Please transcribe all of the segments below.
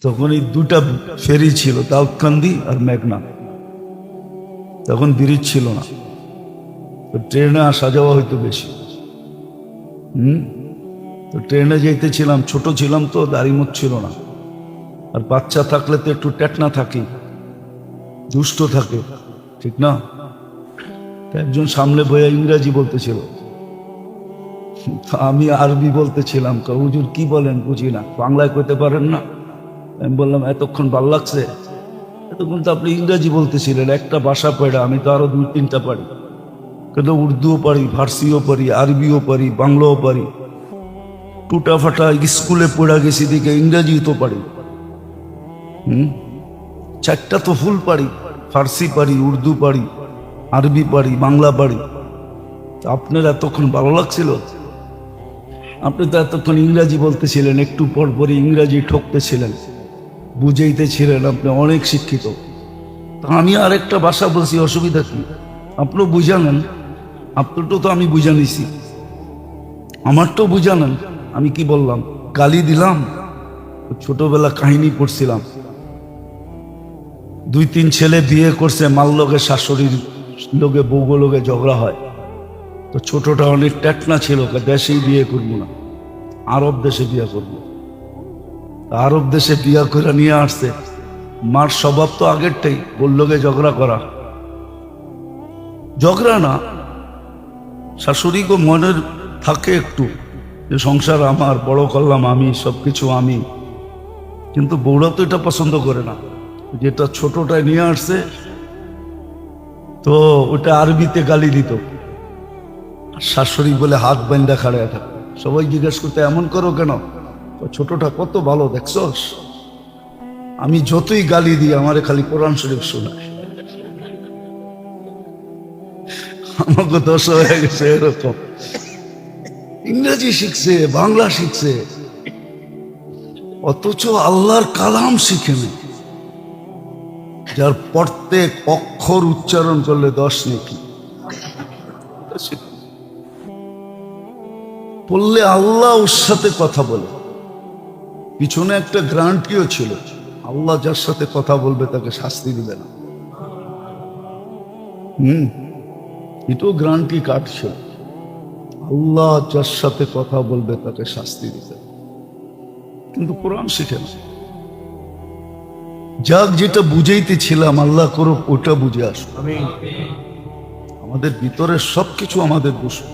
তখন এই দুটা ফেরি ছিল, দাউদকান্দি আর মেঘনা। তখন ব্রিজ ছিল না, তো ট্রেনে আসা যাওয়া হয়তো বেশি। তো ট্রেনে যেতেছিলাম, ছোট ছিলাম তো, দাড়িমুখ ছিল না। আর বাচ্চা থাকলে তো একটু টেকনা থাকি, দুষ্ট থাকে, ঠিক না? একজন সামনে বইয়া ইংরাজি বলতেছিল, আমি আরবি বলতেছিলাম। হুজুর কি বলেন বুঝি না, বাংলায় কইতে পারেন না? আমি বললাম এতক্ষণ ভাল লাগছে, এতক্ষণ তো আপনি ইংরাজি বলতেছিলেন, একটা ভাষা পড়া, আমি তো আরো 2-3টা পারি, কিন্তু উর্দুও পারি, ফার্সিও পারি, আরবিও পারি, বাংলাও পারি, টুটা ফাটা স্কুলে পড়া গেছি দিকে ইংরাজিও তো পারি। 4টা তো ফুল পারি, ফার্সি পারি, উর্দু পারি, আরবি পারি, বাংলা পারি। আপনার এতক্ষণ ভালো লাগছিল? আপনি তো এতক্ষণ ইংরাজি বলতেছিলেন, একটু পর পরই ইংরাজি ঠকতেছিলেন, বুঝাইতেছিলেন, আপনি অনেক শিক্ষিত। তা আমি আরেকটা ভাষা বলছি, অসুবিধা কি? আপনিও বুঝানেন, আপনারটাও তো আমি বুঝা নিছি, আমারটাও বুঝানেন। আমি কি বললাম? গালি দিলাম? ছোটবেলা কাহিনী পড়ছিলাম, 2-3 ছেলে বিয়ে করছে, মাল লোকে শাশুড়ির লোকে বউ লোকে ঝগড়া হয়। তো ছোটটা অনেক টেকনা ছিল, দেশেই বিয়ে করবো না, আরব দেশে বিয়ে করবো। আরব দেশে বিয়ে করে নিয়ে আসছে। মার স্বভাব তো আগেরটাই, বললোকে ঝগড়া করা, ঝগড়া না, শাশুড়িকে মনের থাকে একটু যে সংসার আমার, বড় করলাম আমি, সবকিছু আমি। কিন্তু বউরা তো এটা পছন্দ করে না, যেটা ছোটটায় নিয়ে আসছে। তো ওটা আরবিতে গালি দিত, শাশুড়ি বলে হাত বান্ধা খাড়ায় থাকে। সবাই জিজ্ঞেস করতে এমন করো কেন? ছোটটা কত ভালো দেখছস, আমি যতই গালি দিই আমারে খালি কোরআন শরীফ শোনায়। আমাকে 10 হয়ে গেছে এরকম, ইংরেজি শিখছে, বাংলা শিখছে, অথচ আল্লাহর কালাম শিখে নেই, যার প্রত্যেক অক্ষর উচ্চারণ করলে 10 নেকি। বললে আল্লাহ ওর সাথে কথা বলে, পিছনে একটা গ্যারান্টিও ছিল, আল্লাহ যার সাথে কথা বলবে তাকে শাস্তি দিবে না। এটাও গ্যারান্টি কার্ড ছিল, আল্লাহ যার সাথে কথা বলবে তাকে শাস্তি দিবে। কিন্তু কোরআন শিখে না। যাক, যেটা বুঝাইতেছিলাম, আল্লাহ করুক ওটা বুঝে আসো। আমাদের ভিতরে সবকিছু আমাদের বসে,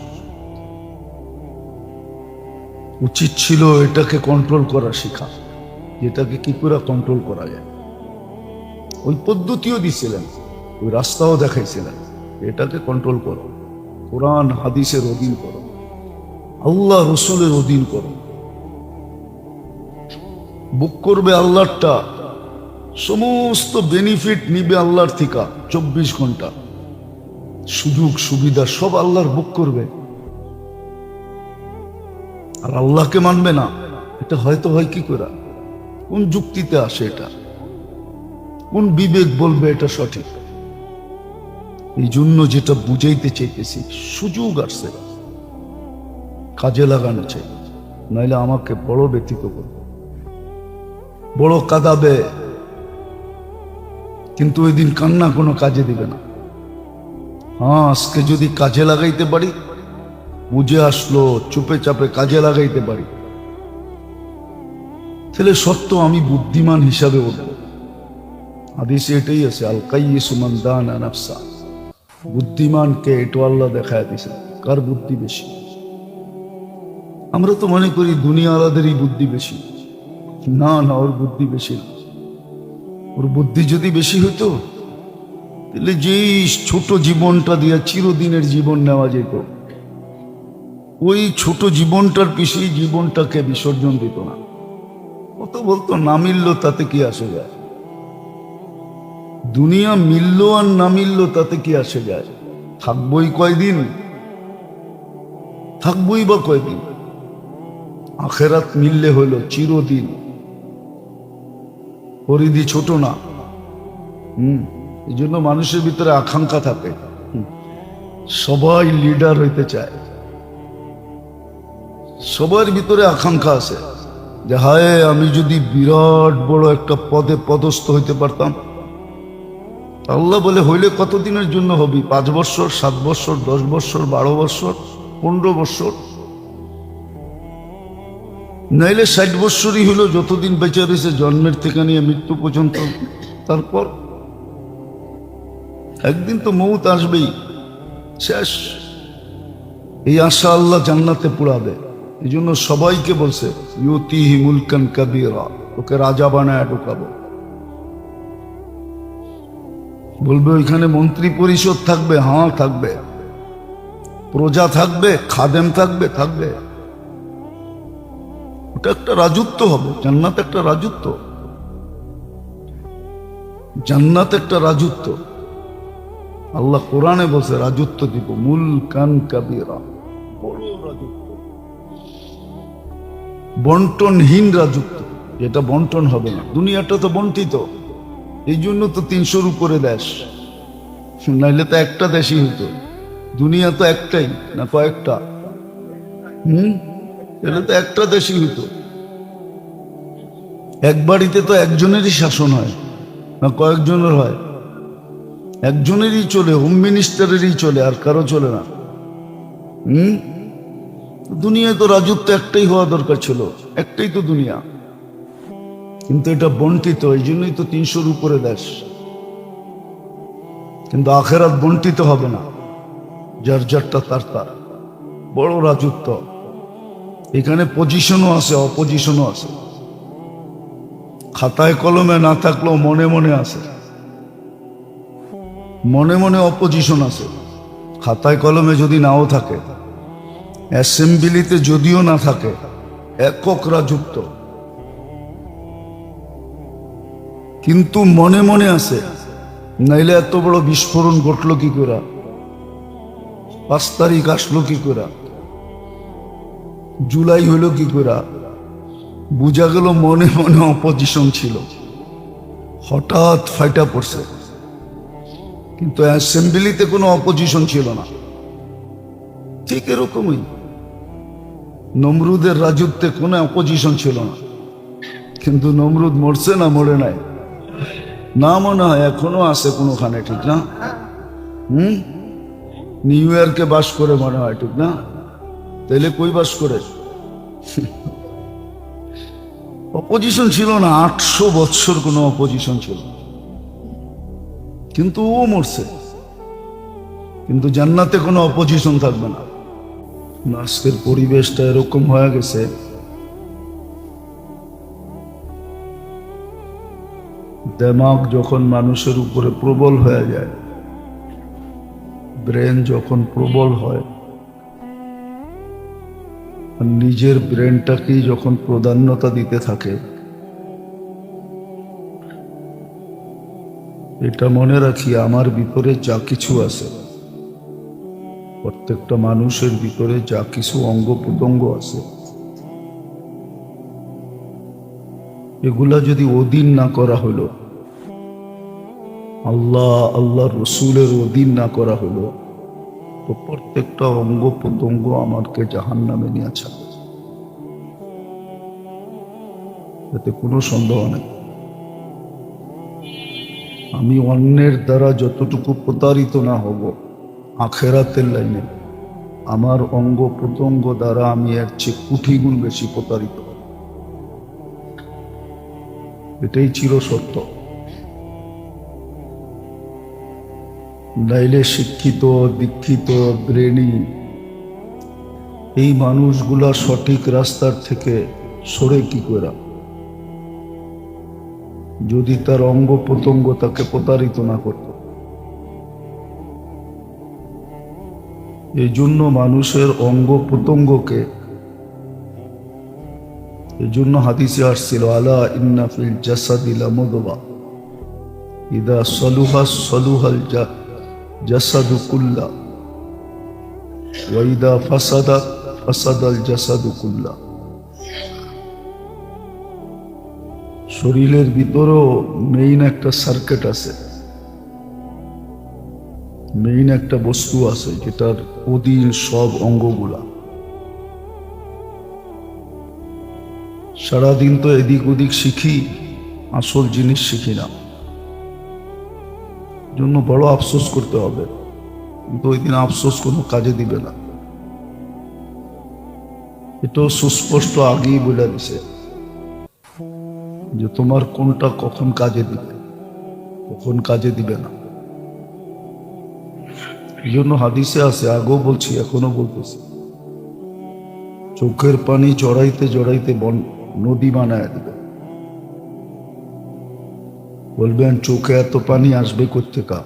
উচিত ছিল এটাকে কন্ট্রোল করা শেখা, যেটাকে কি করে কন্ট্রোল করা যায়। ওই পদ্ধতিও দিছিলেন, ওই রাস্তাও দেখাইছিলেন, এটাকে কন্ট্রোল করো, কোরআন হাদিসের অধীন করো, আল্লাহ রসুলের অধীন করো। বুক করবে আল্লাহরটা, সমস্ত বেনিফিট নিবে আল্লাহর থেকে, 24 ঘন্টা সুযোগ সুবিধা সব আল্লাহর বুক করবে। আর আল্লাহকে মানবে না, এটা হয়তো হয় কি করে? কোন যুক্তিতে আসে এটা? কোন বিবেক বলবে এটা সঠিক? এই জন্য যেটা বুঝাইতে চাইতেছি, সুযোগ আসছে, কাজে লাগানো চাই, নাইলে আমাকে বড় ব্যতীত করবে, বড় কাঁদাবে, কিন্তু ওই দিন কান্না কোনো কাজে দিবে না। হ্যাঁ, আজকে যদি কাজে লাগাইতে পারি, বুঝে আসলো, চুপে চাপে কাজে লাগাইতে পারি, তাহলে সত্য আমি বুদ্ধিমান হিসাবে উঠব। হাদিসে এটাই আছে, আল কাইয়িসু মান দানা নাফসা। বুদ্ধিমানকে এটা আল্লাহ দেখায় দিছে, কার বুদ্ধি বেশি। আমরা তো মনে করি দুনিয়াওয়ালাদেরই বুদ্ধি বেশি। না না, ওর বুদ্ধি বেশি না। ওর বুদ্ধি যদি বেশি হইতো, তাহলে যেই ছোট জীবনটা দিয়ে চিরদিনের জীবন নেওয়া যেত, ওই ছোট জীবনটার পিছিয়ে জীবনটাকে বিসর্জন দিত না। কত বলতো না মিলল তাতে কি আসে যায়, দুনিয়া মিলল আর না মিলল তাতে কি আসে যায়, থাকবই কয়দিন, থাকবই বা কয়দিন। আখেরাত মিললে হলো চিরদিন। পরিধি ছোট না। এই জন্য মানুষের ভিতরে আকাঙ্ক্ষা থাকে, সবাই লিডার হইতে চায়, সবার ভিতরে আকাঙ্ক্ষা আছে, যে হায় আমি যদি বিরাট বড় একটা পদে পদস্থ হইতে পারতাম। আল্লাহ বলে হইলে কতদিনের জন্য হবি? 5 বছর, 7 বছর, 10 বছর, 12 বছর, 15 বছর, নাইলে 60 বছরই হইল, যতদিন বেঁচে রয়েছে জন্মের থেকে নিয়ে মৃত্যু পর্যন্ত। তারপর একদিন তো মৌত আসবেই, শেষ। এই আশা আল্লাহ জান্নাতে পুরাবে। এই জন্য সবাইকে বলছে ইউতিহি মুলকান কাবীরা, ওকে রাজা বানায় ঢুকাবো। বলবে ওইখানে মন্ত্রী পরিষদ থাকবে, হ্যাঁ থাকবে। প্রজা থাকবে, খাদেম থাকবে, থাকবে। ওটা একটা রাজত্ব হবে। জান্নাত একটা রাজত্ব, জান্নাত একটা রাজত্ব। আল্লাহ কোরআনে বলছে রাজত্ব দিব, মুলকান কাবীরা, বড় রাজত্ব, বন্টনহীন রাজত্ব, যেটা বন্টন হবে না। দুনিয়াটা তো বন্টিত, এই জন্য তো 300-র উপরে দেশ, নাইলে তো একটা দেশই হতো। দুনিয়া তো একটাই না কয়েকটা? এটা তো একটা দেশই হতো। এক বাড়িতে তো একজনেরই শাসন হয় না কয়েকজনের হয়? একজনেরই চলে, হোম মিনিস্টারেরই চলে, আর কারো চলে না। দুনিয়ায় তো রাজত্ব একটাই হওয়া দরকার ছিল, একটাই তো দুনিয়া, কিন্তু এটা বন্টিত, এই জন্যই তো 300-র উপরে দেশ। কিন্তু আখেরাত বন্টিত হবে না, যার যারটা তার তার, বড় রাজত্ব। এখানে পজিশনও আছে, অপজিশনও আছে। খাতায় কলমে না থাকলেও মনে মনে আছে, মনে মনে অপোজিশন আছে। খাতায় কলমে যদি নাও থাকে, অ্যাসেম্বলিতে যদিও না থাকে, একক রাজত্ব, কিন্তু মনে মনে আছে। নাইলে এত বড় বিস্ফোরণ ঘটলো কি করে? 5 তারিখ আসলো কি করে? জুলাই হইল কি করে? বুঝা গেল মনে মনে অপোজিশন ছিল, হঠাৎ ফাইটা পড়ছে। কিন্তু অ্যাসেম্বলিতে কোনো অপোজিশন ছিল না। ঠিক এরকমই নমরুদের রাজত্বে কোনো অপোজিশন ছিল না, কিন্তু নমরুদ মরছে না মরে নাই? না, মনে হয় এখনো আছে কোনোখানে, ঠিক না? নিউ ইয়র্কে বাস করে মনে হয়, ঠিক না? তাইলে কই বাস করে? অপোজিশন ছিল না, 800 বছর কোনো অপোজিশন ছিল, কিন্তু ও মরছে। কিন্তু জান্নাতে কোনো অপোজিশন থাকবে না। আজকের পরিবেশটা এরকম হয়ে গেছে, দিমাগ যখন মানুষের উপরে প্রবল হয়ে যায়, ব্রেন যখন প্রবল হয়, নিজের ব্রেনটাকেই যখন প্রাধান্যতা দিতে থাকে, এটা মনে রাখি, আমার ভিতরে যা কিছু আছে, প্রত্যেকটা মানুষের ভিতরে যা কিছু অঙ্গ প্রত্যঙ্গ আছে, এগুলা যদি অধীন না করা হলো, আল্লাহ রসুলের অধীন না করা হলো, তো প্রত্যেকটা অঙ্গ প্রত্যঙ্গ আমাকে জাহান্নামে নিয়ে ছাড়বে, এতে কোনো সন্দেহ নেই। আমি অন্যের দ্বারা যতটুকু প্রতারিত না হব আখেরাতের লাইনে, আমার অঙ্গ প্রত্যঙ্গ দ্বারা আমি এর চেয়ে কোটি গুণ বেশি প্রতারিত হব। এটাই চিরসত্য। নাইলে শিক্ষিত, দীক্ষিত, ব্রেনি এই মানুষগুলা সঠিক রাস্তার থেকে সরে কি করে, যদি তার অঙ্গ প্রত্যঙ্গ তাকে প্রতারিত না করত? এই জন্য মানুষের অঙ্গ প্রত্যঙ্গকে, এই জন্য হাদিসে আসছিল, আলা ইন্না ফিল জাসাদি লামুদগা ইদা সলুহা সলুহাল জাসাদু কুল্লা ওয়া ইদা ফাসাদা ফাসাদাল জাসাদু কুল্লা। শরীরের ভিতরেও মেইন একটা সার্কিট আছে, মেইন একটা বস্তু আছে যেটার অধীন সব অঙ্গগুলা। সারাদিন তো এদিক ওদিক শিখি, আসল জিনিস শিখি না, জন্য বড় আফসোস করতে হবে। কিন্তু ওই দিন আফসোস কোনো কাজে দিবে না, এটাও সুস্পষ্ট আগেই বলে দিছে যে তোমার কোনটা কখন কাজে দিবে, কখন কাজে দিবে না। এই জন্য হাদিসে আছে, আগেও বলছি এখনো বলতেছি, চোখের পানি জড়াইতে জড়াইতে নদী বানায় দিবে। বলবেন চোখে এত পানি আসবে কোত্থেকা?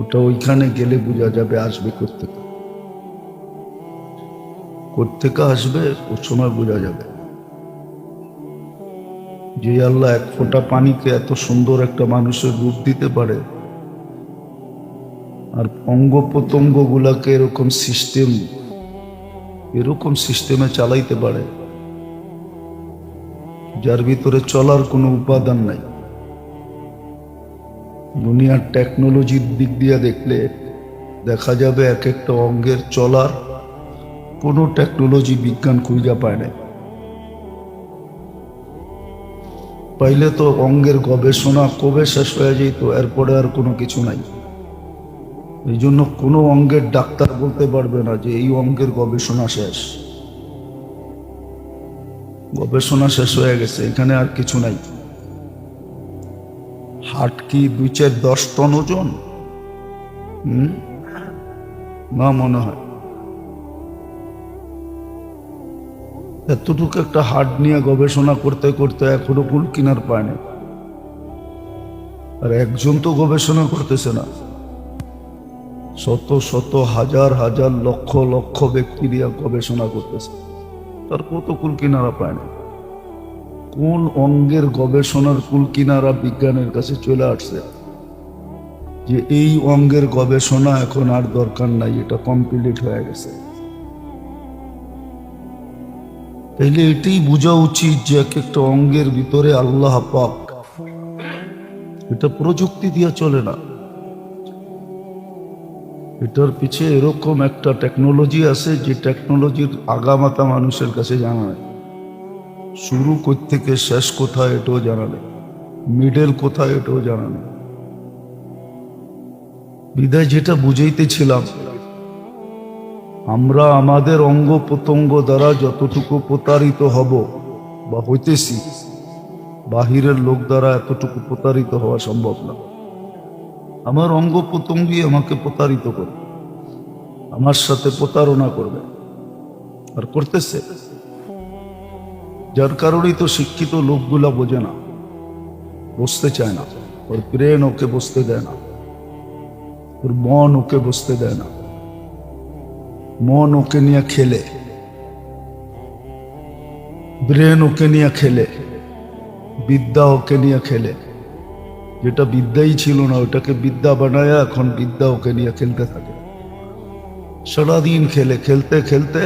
ওটা ওইখানে গেলে বোঝা যাবে আসবে কোত্থেকা। কোত্থেকা আসবে ওই সময় বোঝা যাবে। যে আল্লাহ এক ফোঁটা পানিকে এত সুন্দর একটা মানুষের রূপ দিতে পারে, আর অঙ্গ প্রত্যঙ্গ গুলাকে এরকম সিস্টেমে চালাইতে পারে যার ভিতরে চলার কোনো উপাদান নাই। দুনিয়ার টেকনোলজির দিক দিয়ে দেখলে দেখা যাবে এক একটা অঙ্গের চলার কোনো টেকনোলজি বিজ্ঞান খুঁজে পায় না। পাইলে তো অঙ্গের গবেষণা কবে শেষ হয়ে যেত, এরপরে আর কোনো কিছু নাই। এই জন্য কোনো অঙ্গের ডাক্তার বলতে পারবে না যে এই অঙ্গের গবেষণা শেষ, গবেষণা শেষ হয়ে গেছে, এখানে আর কিছু নাই। হার্ট কি 2-4-10 টন ওজন? না, মনে হয় এতটুকু একটা হার্ট নিয়ে গবেষণা করতে করতে এখনো কুল কিনার পায় না। আর একজন তো গবেষণা করতেছে না, শত শত হাজার হাজার লক্ষ লক্ষ ব্যক্তি নিয়ে গবেষণা করতেছে, তারপর তো কুল কিনারা পায় না। কোন অঙ্গের গবেষণার কুল কিনারা বিজ্ঞানের কাছে চলে আসছে যে এই অঙ্গের গবেষণা এখন আর দরকার নাই, এটা কমপ্লিট হয়ে গেছে। তাইলে এটাই বোঝা উচিত যে এক একটা অঙ্গের ভিতরে আল্লাহ পাক, এটা প্রযুক্তি দিয়ে চলে না, এটার পিছে এরকম একটা টেকনোলজি আছে যে টেকনোলজির আগামাতা মানুষের কাছে জানা নেই। শুরু থেকে শেষ কোথায় এটাও জানা নেই, মিডল কোথায় এটাও জানা নেই। বিদায় যেটা বুঝাইতেছিলাম, আমরা আমাদের অঙ্গ প্রত্যঙ্গ দ্বারা যতটুকু প্রতারিত হব বা হইতেছি, বাহিরের লোক দ্বারা এতটুকু প্রতারিত হওয়া সম্ভব না। আমার অঙ্গ প্রত্যঙ্গই আমাকে প্রতারিত করবে, আমার সাথে প্রতারণা করবে, আর করতেছে। যার কারণেই তো শিক্ষিত লোকগুলা বোঝে না, বসতে চায় না, ওর ব্রেন ওকে বসতে দেয় না, ওর মন ওকে বসতে দেয় না। মন ওকে নিয়ে খেলে, ব্রেন ওকে নিয়ে খেলে, বিদ্যা ওকে নিয়ে খেলে। যেটা বিদ্যাই ছিল না ওটাকে বিদ্যা বানায় এখন বিদ্যা ওকে নিয়ে খেলতে থাকে। সারাদিন খেলে, খেলতে খেলতে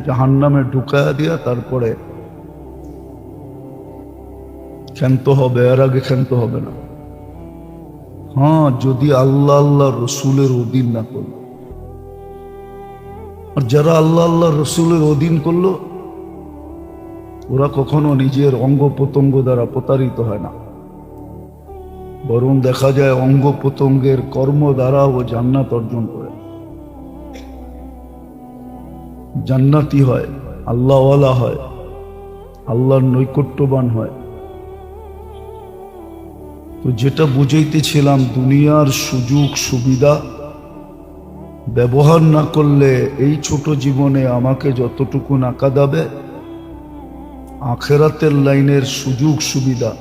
জাহান্নামে ঢুকায়া দিয়া তারপরে ক্ষান্ত হবে, এর আগে ক্ষান্ত হবে না। হ্যাঁ, যদি আল্লাহ আল্লাহ রসুলের অধীন না করলো। আর যারা আল্লাহ আল্লাহ রসুলের অধীন করলো ওরা কখনো নিজের অঙ্গ প্রত্যঙ্গ দ্বারা প্রতারিত হয় না, বরং দেখা যায় অঙ্গ প্রত্যঙ্গের কর্ম দ্বারা ও জান্নাত অর্জন করে, জান্নাতি হয়, আল্লাহওয়ালা হয়, আল্লাহর নৈকট্যবান হয়। তো যেটা বুঝাইতেছিলাম, দুনিয়ার সুযোগ সুবিধা ব্যবহার না করলে এই ছোট জীবনে আমাকে যতটুকু না কাঁদাবে, আখেরাতের লাইনের সুযোগ সুবিধা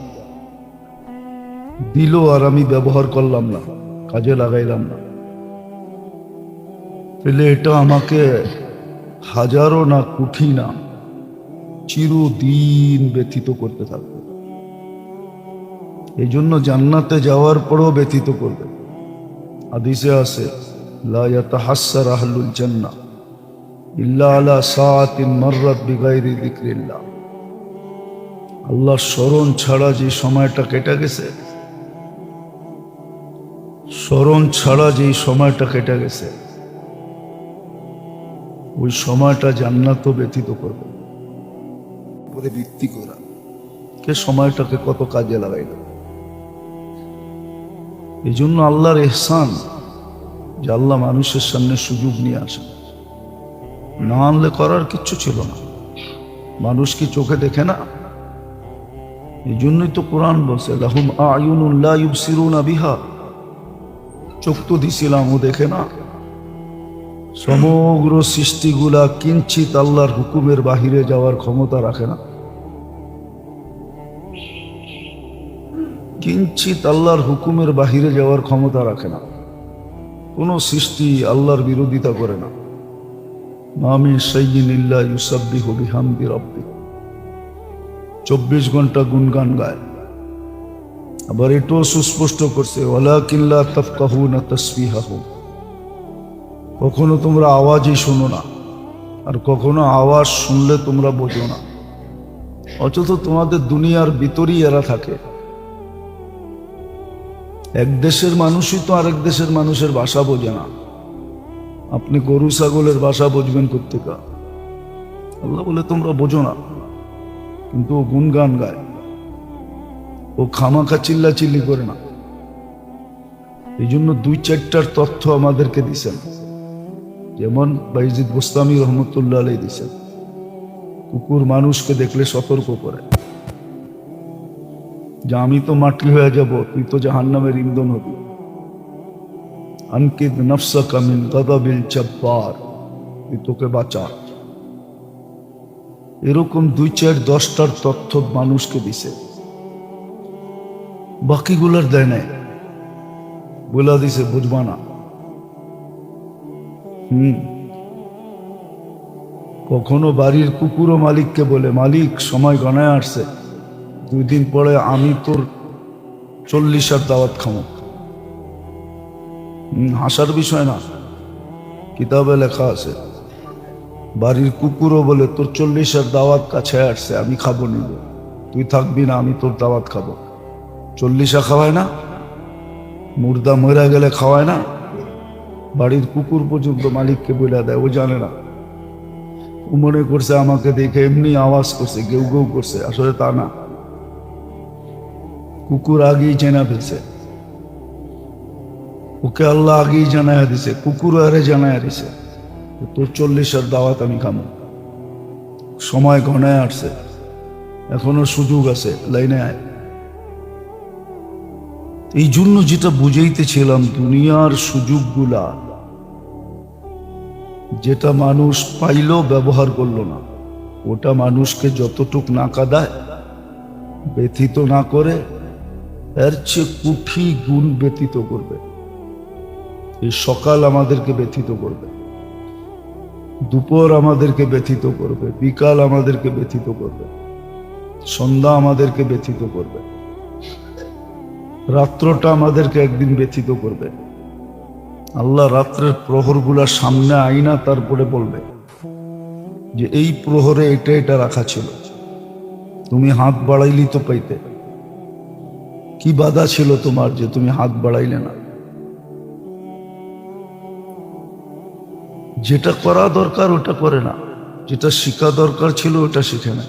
দিল আর আমি ব্যবহার করলাম না, কাজে লাগাইলাম না, তাহলে এটা আমাকে হাজারো না কোটি না চিরদিন ব্যথিত করতে থাকবে। এই জন্য জান্নাতে যাওয়ার পরও ব্যথিত করবে। হাদিসে আছে, লা ইয়াতাহাসসার আহলুল জান্নাহ ইল্লা আলা সাআতিন মাররাত বিগাইরি যিকরিল্লাহ। আল্লাহর স্মরণ ছাড়া যে সময়টা কেটে গেছে, স্মরণ ছাড়া যে সময়টা কেটে গেছে, ওই সময়টা জান্নাতও ব্যথিত করবে। উপরে ভিত্তি করা, কে সময়টাকে কত কাজে লাগাইল। এই জন্য আল্লাহর এহসান যে আল্লাহ মানুষের সামনে সুযোগ নিয়ে আসেন, না আনলে করার কিচ্ছু ছিল না। মানুষ কি চোখে দেখে না? এই জন্যই তো কোরআন বলছে লাহুম আয়ুনুন লা ইউবসিরুনা বিহা, চোখ তো দিছিলাম, ও দেখে না। সমগ্র সৃষ্টিগুলা কিঞ্চিত আল্লাহর হুকুমের বাহিরে যাওয়ার ক্ষমতা রাখে না। কিঞ্চিত আল্লাহর হুকুমের বাহিরে যাওয়ার ক্ষমতা রাখে না। কোন সৃষ্টি আল্লাহর বিরোধিতা করে না। মা মিন শাইইন ইল্লা ইউসাব্বিহু বিহামদি রাব্বিহ, 24 ঘন্টা গুনগান গায়। আবার এটাও সুস্পষ্ট করছে ওয়ালাকিন লা তাফকাহুনা তাসবিহাহুম, কখনো তোমরা আওয়াজই শোনো না, আর কখনো আওয়াজ শুনলে তোমরা বোঝো না। অথচ তোমাদের দুনিয়ার ভিতরই এরা থাকে। এক দেশের মানুষই তো আরেক দেশের মানুষের ভাষা বোঝে না। আপনি গরু ছাগলের ভাষা বুঝবেন কোত্থেকে? আল্লাহ বলে তোমরা বোঝো না, কিন্তু ও গুনগান গায়, ও খামাখা চিল্লাচিল্লি করে না। এই জন্য 2-4টার তথ্য আমাদেরকে দিছেন, যেমন বাইজিদ গোস্তামি রহমতুল্লাহ আলাইহি দিছেন, কুকুর মানুষকে দেখলে সতর্ক করে যে আমি তো মাটি হয়ে যাব, তুই তো জাহান্নামের ইন্ধন হবি। আনকিদ নফসাকা মিন গাদাবিল জব্বার, তুই তোকে বাঁচা। এরকম 2-4-10টার তথ্য মানুষকে দিছে, বাকিগুলার দেয় নাই, বলা দিছে বুঝবা না। কখনো বাড়ির কুকুরও মালিককে বলে মালিক সময় গণায় আসছে, 2 দিন পরে আমি তোর 40-এর দাওয়াত খামো। হাসার বিষয় না, কিতাবে লেখা আছে। বাড়ির কুকুরও বলে তোর 40-এর দাওয়াত কাছে আসছে, আমি খাবো নিব, তুই থাকবি না, আমি তোর দাওয়াত খাবো। 40 খাওয়ায় না, মুর্দা মরা গেলে খাওয়ায় না। বাড়ির কুকুর পর্যন্ত মালিককে বলে দেয়, ও জানে না। ও মনে করছে আমাকে দেখে এমনি আওয়াজ করছে, গেউ গেউ করছে, আসলে তা না। কুকুর আগেই চেনা ফেলছে, ওকে আল্লাহ আগেই জানায়া দিছে, কুকুর আরে জানায়া দিছে তোর 40-এর দাওয়াত আমি খামো। সময় ঘনায় আসছে, এখনো সুযোগ আছে, লাইনে আয়। এই জন্য যেটা বুঝাইতেছিলাম, দুনিয়ার সুযোগগুলা যেটা মানুষ পাইলো ব্যবহার করলো না, ওটা মানুষকে যতটুক না কাঁদায়, ব্যথিত না করে, এর চেয়ে কোটি গুণ ব্যথিত করবে। এই সকাল আমাদেরকে ব্যথিত করবে, দুপুর আমাদেরকে ব্যথিত করবে, বিকাল আমাদেরকে ব্যথিত করবে, সন্ধ্যা আমাদেরকে ব্যথিত করবে, রাত্রটা আমাদেরকে একদিন ব্যথিত করবে। আল্লাহ রাত্রের প্রহরগুলা সামনে আইনা তারপরে বলবে যে এই প্রহরে এটা এটা রাখা ছিল, তুমি হাত বাড়াইলি তো পাইতে, কি বাধা ছিল তোমার যে তুমি হাত বাড়াইলে না? যেটা করা দরকার ওটা করে না, যেটা শিখা দরকার ছিল ওটা শিখে না।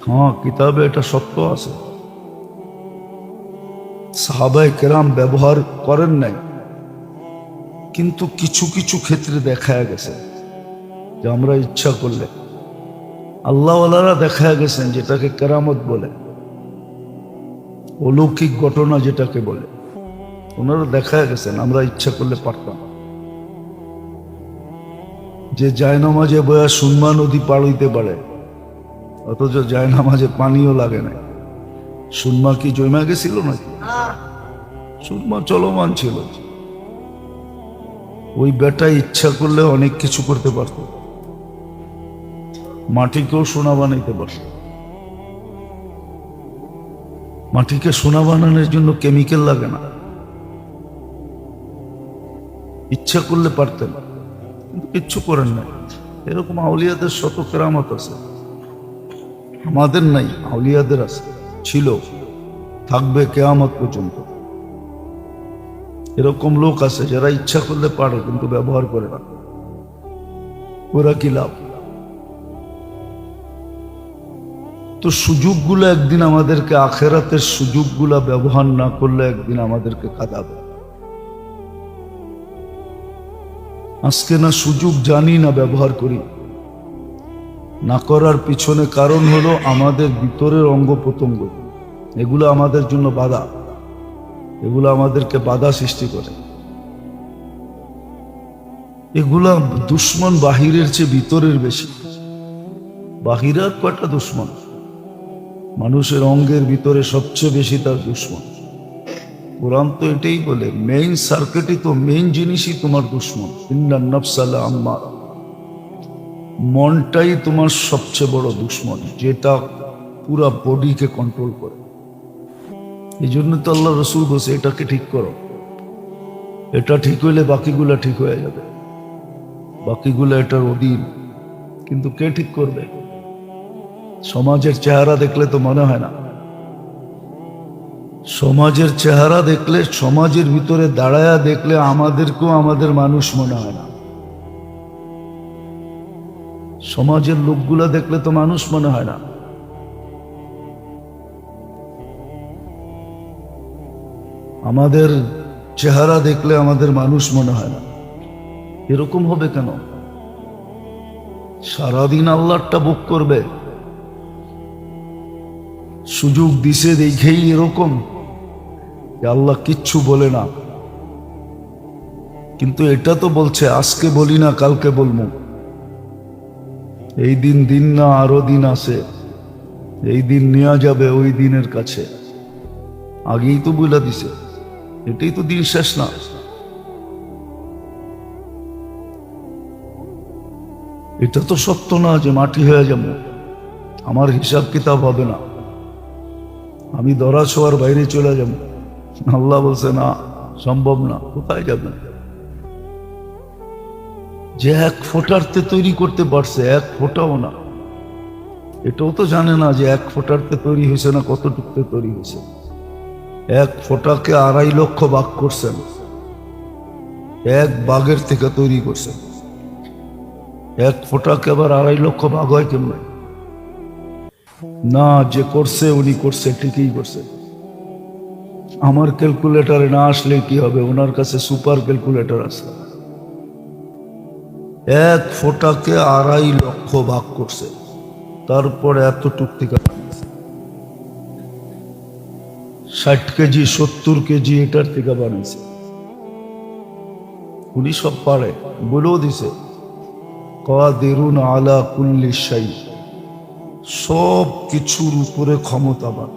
হ্যাঁ, কিতাবে এটা সত্য আছে। সাহাবায়ে কেরাম ব্যবহার করেন নাই, কিন্তু কিছু কিছু ক্ষেত্রে দেখা গেছে যে আমরা ইচ্ছা করলে, আল্লাহওয়ালারা দেখা গেছেন যেটাকে কেরামত বলে, অলৌকিক ঘটনা যেটাকে বলে, ওনারা দেখা গেছেন আমরা ইচ্ছা করলে পারতাম। যে জায়নামাজে বয়া সুরমা নদী পার হইতে পারে, অথচ জায়নামাজে পানিও লাগে না। সুরমা কি জমা গেছিল নাকি? সুরমা চলমান ছিল। ওই বেটা ইচ্ছা করলে অনেক কিছু করতে পারত, মাটিকেও সোনা বানাইতে পারত। মাটিকে সোনা বানানোর জন্য কেমিক্যাল লাগে না, ইচ্ছা করলে পারতেন, কিন্তু কিচ্ছু করেন না। এরকম আউলিয়াদের শত কেরামত আছে, আমাদের নাই, আউলিয়াদের আছে, ছিল, থাকবে কিয়ামত পর্যন্ত। এরকম লোক আছে যারা ইচ্ছা করলে পারে কিন্তু ব্যবহার করে না। ওরা কি লাভ? কিন্তু সুযোগগুলো একদিন আমাদেরকে, আখেরাতের সুযোগগুলো ব্যবহার না করলে একদিন আমাদেরকে কাঁদাবে। আজকে না সুযোগ জানি না ব্যবহার করি, না করার পিছনে কারণ হলো আমাদের ভিতরের অঙ্গ প্রত্যঙ্গ, এগুলো আমাদের জন্য বাধা, এগুলো আমাদেরকে বাধা সৃষ্টি করে। এগুলা দুশ্মন বাহিরের চেয়ে ভিতরের বেশি। বাহিরের কয়টা দুশ্মন, মানুষের অঙ্গের ভিতরে সবচেয়ে বেশি তার দুশ্মন। কোরআন তো এটাই বলে, মেইন সার্কিটই তো, মেইন জিনিসই তোমার দুশ্মন। ইন্নান নাফসা লাআম্মারা, মনটাই তোমার সবচেয়ে বড় দুশ্মন, যেটা পুরা বডিকে কন্ট্রোল করে। এই জন্য তো আল্লাহ রসুল বলছে এটাকে ঠিক করো, এটা ঠিক হইলে বাকিগুলা ঠিক হয়ে যাবে, বাকিগুলা এটার অধীন। কিন্তু কে ঠিক করবে? সমাজের চেহারা দেখলে তো মনে হয় না, সমাজের চেহারা দেখলে, সমাজের ভিতরে দাঁড়ায়া দেখলে আমাদেরকেও আমাদের মানুষ মনে হয় না। সমাজের লোকগুলা দেখলে তো মানুষ মনে হয় না। আমাদের চেহারা দেখলে আমাদের মানুষ মনে হয় না। এরকম হবে কেন? সারাদিন আল্লাহটা ভোগ করবে, সুযোগ দিছে দেখেই এরকম যে আল্লাহ কিচ্ছু বলে না। কিন্তু এটা তো বলছে আজকে বলি না কালকে বলবো, এই দিন দিন না আরো দিন আছে, এই দিন নেওয়া যাবে ওই দিনের কাছে, আগেই তো বলে দিছে। এটাই তো দিন শেষ না। এটা তো সত্য না যে মাটি হয়ে যাবো, আমার হিসাব কিতাব হবে না, আমি ধরা ছোঁয়ার বাইরে চলে যাব। আল্লাহ বলছে না, সম্ভব না। কোথায় যাবেন? যে এক ফোঁটারতে তৈরি করতে পারছে, এক ফোঁটাও না, এটাও তো জানে না যে এক ফোঁটারতে তৈরি হয়েছে না কতটুকতে তৈরি হয়েছে। এক ফোঁটাকে 2.5 লক্ষ ভাগ করছেন, এক বাঘের থেকে তৈরি করছেন। এক ফোঁটাকে আবার 2.5 লক্ষ ভাগ হয় কেমন? না, যে করছে উনি করছে, ঠিকই করছে। আমার ক্যালকুলেটারে না আসলে কি হবে? ওনার কাছে সুপার ক্যালকুলেটর আছে। এক ফোঁটাকে 2.5 লক্ষ ভাগ করছে, তারপর এতটুক থেকে 60 কেজি 70 কেজি এটার থেকে বানাইছে। উনি সব পারে, বলেও দিছে কাদিরুন আলা কুল্লি শাই, সব কিছুর উপরে ক্ষমতাবান।